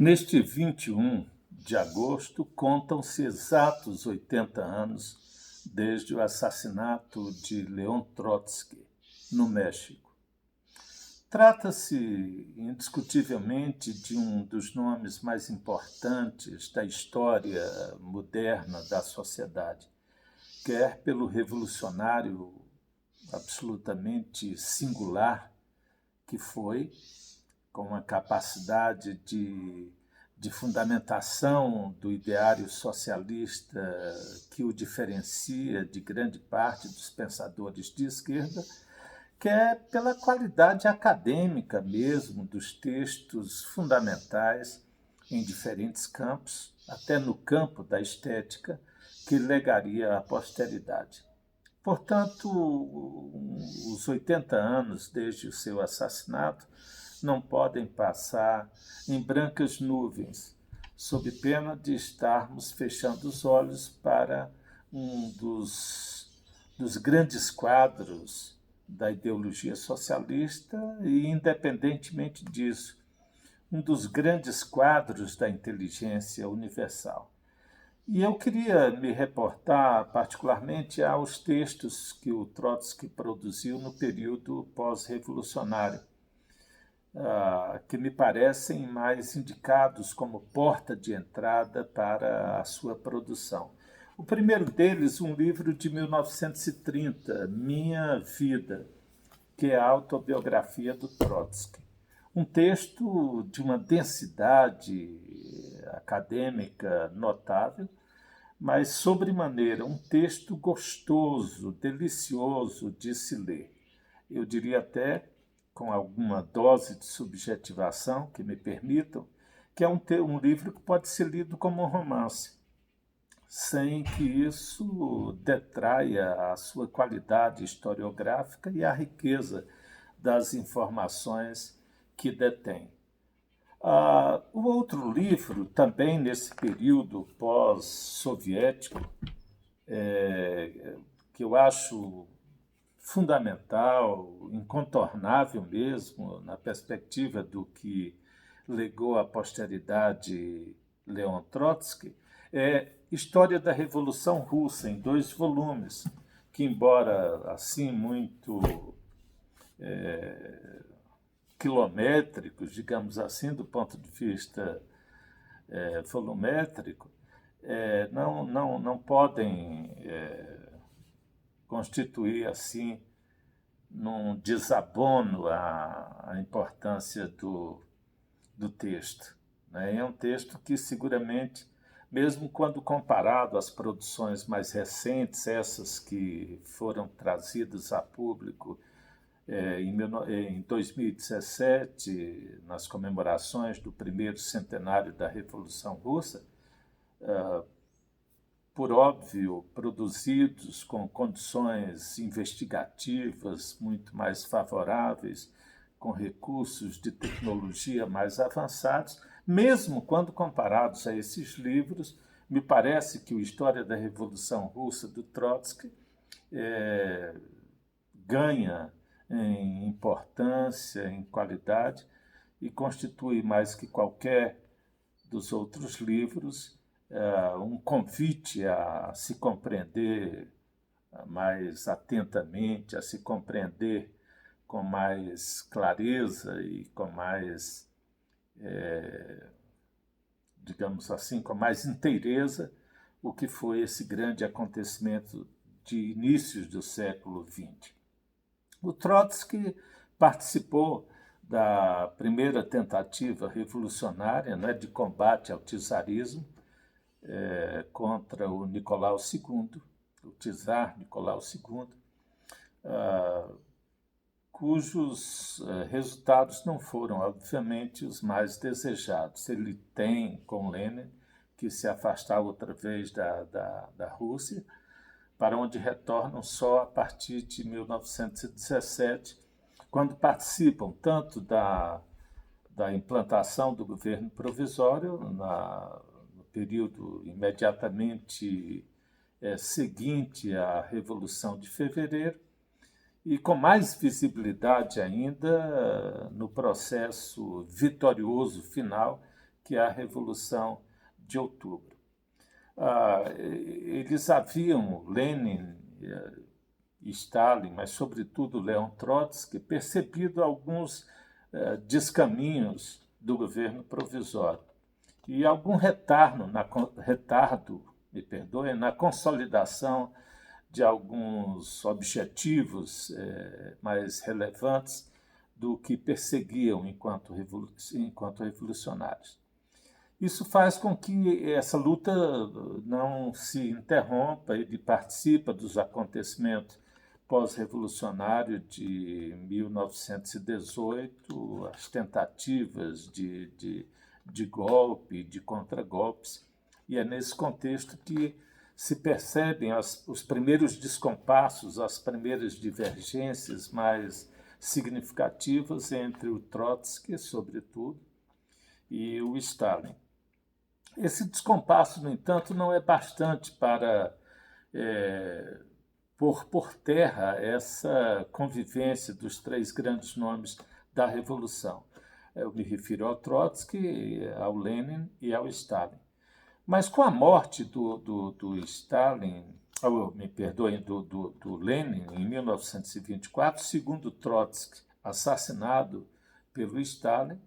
Neste 21 de agosto, contam-se exatos 80 anos desde o assassinato de Leon Trotsky, no México. Trata-se, indiscutivelmente, de um dos nomes mais importantes da história moderna da sociedade, quer pelo revolucionário absolutamente singular que foi, com uma capacidade de fundamentação do ideário socialista que o diferencia de grande parte dos pensadores de esquerda, que é pela qualidade acadêmica mesmo dos textos fundamentais em diferentes campos, até no campo da estética, que legaria à posteridade. Portanto, os 80 anos desde o seu assassinato não podem passar em brancas nuvens, sob pena de estarmos fechando os olhos para um dos grandes quadros da ideologia socialista e, independentemente disso, um dos grandes quadros da inteligência universal. E eu queria me reportar particularmente aos textos que o Trotsky produziu no período pós-revolucionário, que me parecem mais indicados como porta de entrada para a sua produção. O primeiro deles, um livro de 1930, Minha Vida, que é a autobiografia do Trotsky. Um texto de uma densidade acadêmica notável, mas, sobremaneira, um texto gostoso, delicioso de se ler. Eu diria até, com alguma dose de subjetivação, que me permitam, que é um livro que pode ser lido como um romance, sem que isso detraia a sua qualidade historiográfica e a riqueza das informações que detém. O outro livro, também nesse período pós-soviético, que eu acho fundamental, incontornável mesmo, na perspectiva do que legou à posteridade Leon Trotsky, é História da Revolução Russa, em 2 volumes, que, embora assim muito quilométricos, digamos assim, do ponto de vista volumétrico, não podem constituir assim num desabono à importância do texto. Né? É um texto que seguramente, mesmo quando comparado às produções mais recentes, essas que foram trazidas a público em 2017, nas comemorações do primeiro centenário da Revolução Russa, por óbvio, produzidos com condições investigativas muito mais favoráveis, com recursos de tecnologia mais avançados, mesmo quando comparados a esses livros, me parece que o História da Revolução Russa do Trotsky ganha em importância, em qualidade, e constitui mais que qualquer dos outros livros um convite a se compreender mais atentamente, a se compreender com mais clareza e com mais, digamos assim, com mais inteireza o que foi esse grande acontecimento de inícios do século XX. O Trotsky participou da primeira tentativa revolucionária, né, de combate ao czarismo contra o Nicolau II, o czar Nicolau II, cujos resultados não foram, obviamente, os mais desejados. Ele tem, com Lenin, que se afastar outra vez da Rússia, para onde retornam só a partir de 1917, quando participam tanto da implantação do governo provisório, no período imediatamente seguinte à Revolução de Fevereiro, e com mais visibilidade ainda no processo vitorioso final que é a Revolução de Outubro. Eles haviam, Lenin e Stalin, mas sobretudo Leon Trotsky, percebido alguns descaminhos do governo provisório e algum retardo na consolidação de alguns objetivos mais relevantes do que perseguiam enquanto revolucionários. Isso faz com que essa luta não se interrompa. Ele participa dos acontecimentos pós-revolucionários de 1918, as tentativas de golpe, de contragolpes, e é nesse contexto que se percebem os primeiros descompassos, as primeiras divergências mais significativas entre o Trotsky, sobretudo, e o Stalin. Esse descompasso, no entanto, não é bastante para pôr por terra essa convivência dos três grandes nomes da Revolução. Eu me refiro ao Trotsky, ao Lenin e ao Stalin. Mas com a morte do Lenin em 1924, segundo Trotsky, assassinado pelo Stalin,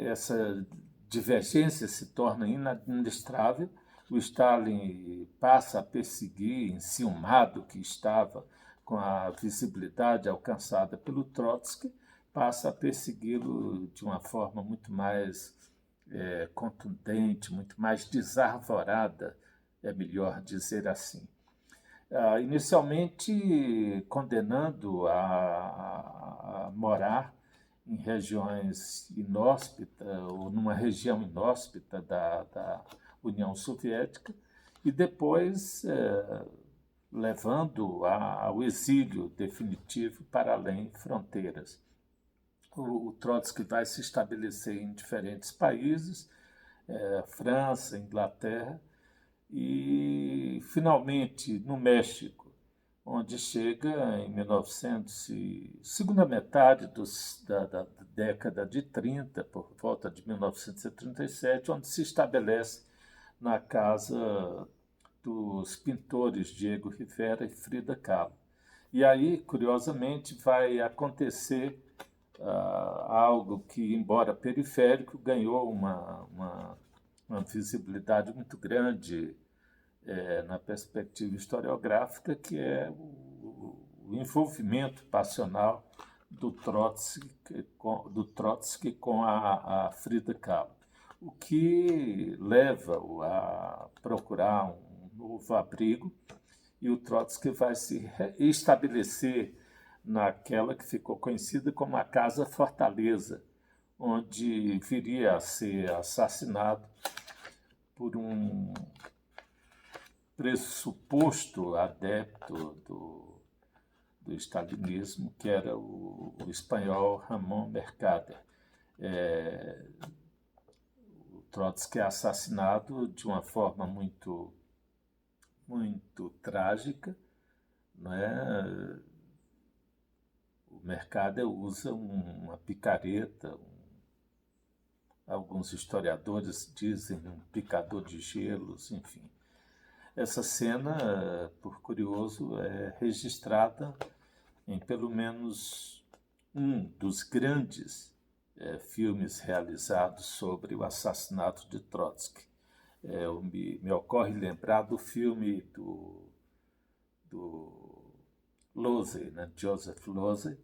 essa divergência se torna inadministrável. O Stalin passa a perseguir, enciumado que estava com a visibilidade alcançada pelo Trotsky, passa a persegui-lo de uma forma muito mais contundente, muito mais desarvorada, é melhor dizer assim. Inicialmente condenando a morar em regiões inóspitas, ou numa região inóspita da União Soviética, e depois levando ao exílio definitivo para além fronteiras. O Trotsky vai se estabelecer em diferentes países, França, Inglaterra, e finalmente no México, onde chega em 1900, segunda metade da década de 30, por volta de 1937, onde se estabelece na casa dos pintores Diego Rivera e Frida Kahlo. E aí, curiosamente, vai acontecer algo que, embora periférico, ganhou uma visibilidade muito grande na perspectiva historiográfica, que é o envolvimento passional do Trotsky com a Frida Kahlo, o que leva-o a procurar um novo abrigo, e o Trotsky vai se estabelecer naquela que ficou conhecida como a Casa Fortaleza, onde viria a ser assassinado por um pressuposto adepto do stalinismo, que era o espanhol Ramón Mercader. O Trotsky é assassinado de uma forma muito, muito trágica, não é? O Mercader usa uma picareta, alguns historiadores dizem um picador de gelos, enfim. Essa cena, por curioso, é registrada em pelo menos um dos grandes filmes realizados sobre o assassinato de Trotsky. Me ocorre lembrar do filme do Losey, né? Joseph Losey,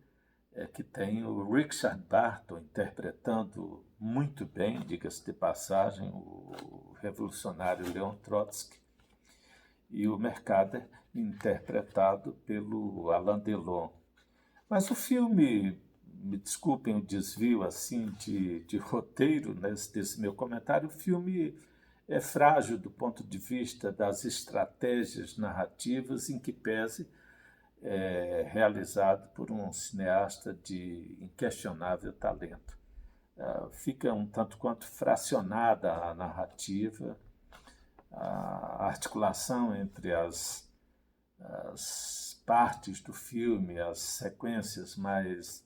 que tem o Richard Barton interpretando muito bem, diga-se de passagem, o revolucionário Leon Trotsky, e o Mercader interpretado pelo Alain Delon. Mas o filme, me desculpem o desvio assim de roteiro desse meu comentário, o filme é frágil do ponto de vista das estratégias narrativas, em que pese realizado por um cineasta de inquestionável talento. Fica um tanto quanto fracionada a narrativa, a articulação entre as partes do filme, as sequências mais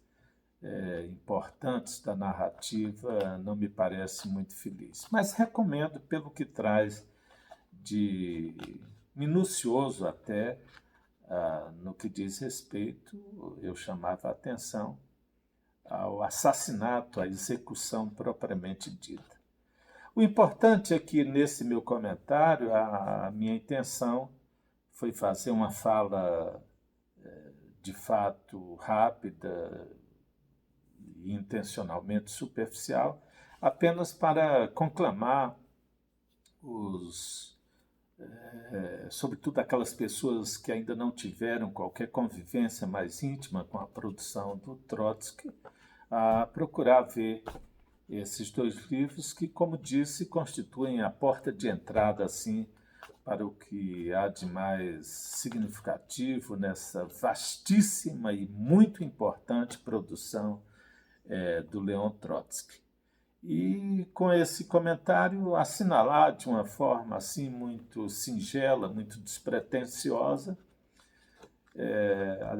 importantes da narrativa não me parece muito feliz. Mas recomendo pelo que traz de minucioso até no que diz respeito, eu chamava a atenção ao assassinato, à execução propriamente dita. O importante é que, nesse meu comentário, a minha intenção foi fazer uma fala de fato rápida e intencionalmente superficial, apenas para conclamar sobretudo aquelas pessoas que ainda não tiveram qualquer convivência mais íntima com a produção do Trotsky, a procurar ver esses dois livros que, como disse, constituem a porta de entrada, assim, para o que há de mais significativo nessa vastíssima e muito importante produção do Leon Trotsky. E com esse comentário assinalar de uma forma assim muito singela, muito despretensiosa,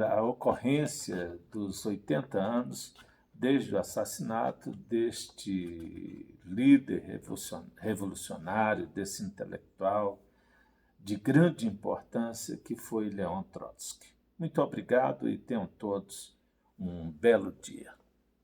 a ocorrência dos 80 anos desde o assassinato deste líder revolucionário, desse intelectual de grande importância que foi Leon Trotsky. Muito obrigado e tenham todos um belo dia.